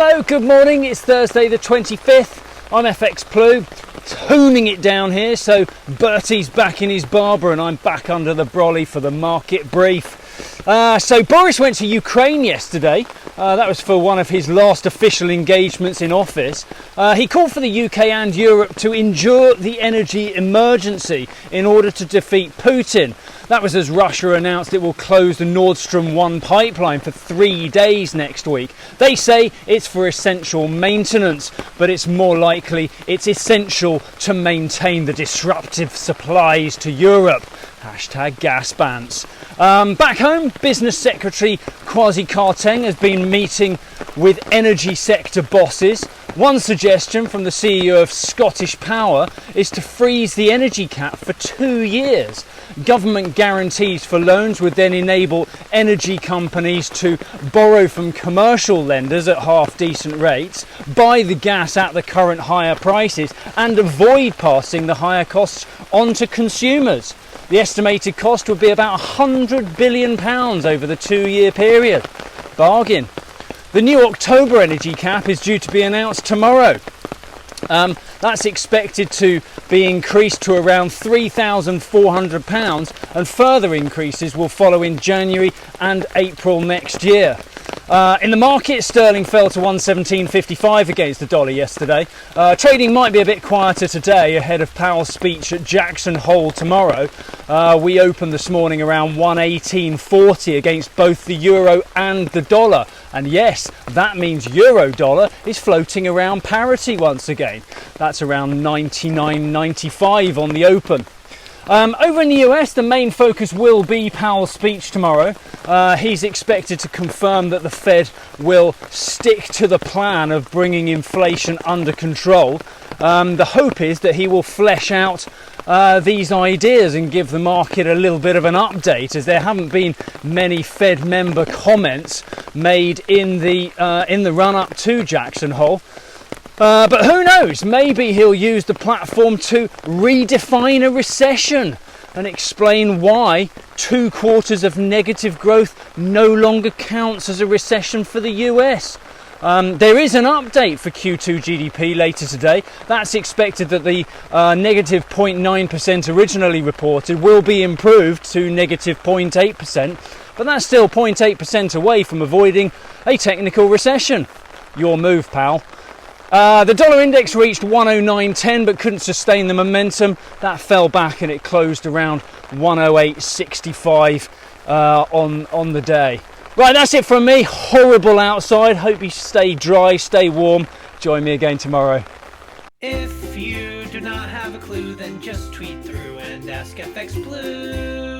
Hello, good morning. It's Thursday the 25th. I'm FxPlew. It's hooning it down here, so Bertie's back in his barber and I'm back under the brolly for the market brief. So Boris went to Ukraine yesterday. That was for one of his last official engagements in office. He called for the UK and Europe to endure the energy emergency in order to defeat Putin. That was as Russia announced it will close the Nord Stream 1 pipeline for 3 days next week. They say it's for essential maintenance, but it's more likely it's essential to maintain the disruptive supplies to Europe. Hashtag gas bans. Back home, Business Secretary Kwasi Karteng has been meeting with energy sector bosses. One suggestion from the CEO of Scottish Power is to freeze the energy cap for 2 years. Government guarantees for loans would then enable energy companies to borrow from commercial lenders at half decent rates, buy the gas at the current higher prices and avoid passing the higher costs on to consumers. The estimated cost would be about £100 billion over the 2-year period. Bargain. The new October energy cap is due to be announced tomorrow. That's expected to be increased to around £3,400 and further increases will follow in January and April next year. In the market, sterling fell to 117.55 against the dollar yesterday. Trading might be a bit quieter today ahead of Powell's speech at Jackson Hole tomorrow. We opened this morning around 118.40 against both the euro and the dollar. And yes, that means euro dollar is floating around parity once again. That's around 99.95 on the open. Over in the US, the main focus will be Powell's speech tomorrow. He's expected to confirm that the Fed will stick to the plan of bringing inflation under control. The hope is that he will flesh out these ideas and give the market a little bit of an update, as there haven't been many Fed member comments made in the run-up to Jackson Hole. But who knows, maybe he'll use the platform to redefine a recession and explain why 2 quarters of negative growth no longer counts as a recession for the US. There is an update for Q2 GDP later today. That's expected that the negative 0.9% originally reported will be improved to negative 0.8%, but that's still 0.8% away from avoiding a technical recession. Your move, pal. The dollar index reached 109.10 but couldn't sustain the momentum. That fell back and it closed around 108.65 on the day. Right, that's it from me. Horrible outside. Hope you stay dry, stay warm. Join me again tomorrow. If you do not have a clue, then just tweet through and ask FxPlew.